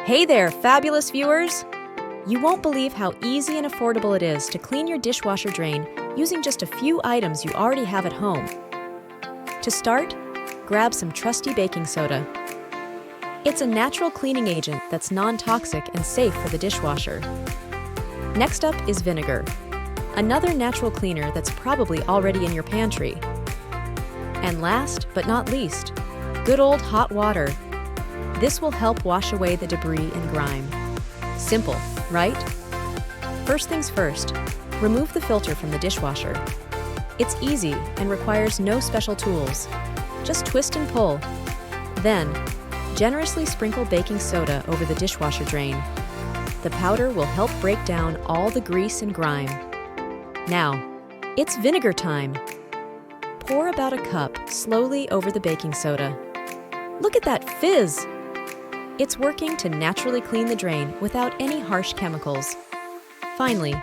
Hey there, fabulous viewers! You won't believe how easy and affordable it is to clean your dishwasher drain using just a few items you already have at home. To start, grab some trusty baking soda. It's a natural cleaning agent that's non-toxic and safe for the dishwasher. Next up is vinegar, another natural cleaner that's probably already in your pantry. And last but not least, good old hot water. This will help wash away the debris and grime. Simple, right? First things first, remove the filter from the dishwasher. It's easy and requires no special tools. Just twist and pull. Then, generously sprinkle baking soda over the dishwasher drain. The powder will help break down all the grease and grime. Now, it's vinegar time. Pour about a cup slowly over the baking soda. Look at that fizz! It's working to naturally clean the drain without any harsh chemicals. Finally,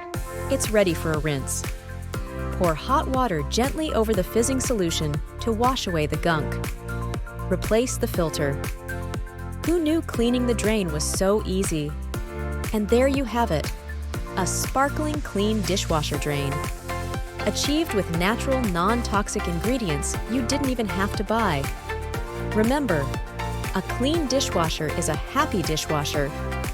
it's ready for a rinse. Pour hot water gently over the fizzing solution to wash away the gunk. Replace the filter. Who knew cleaning the drain was so easy? And there you have it, a sparkling clean dishwasher drain. Achieved with natural, non-toxic ingredients you didn't even have to buy. Remember, a clean dishwasher is a happy dishwasher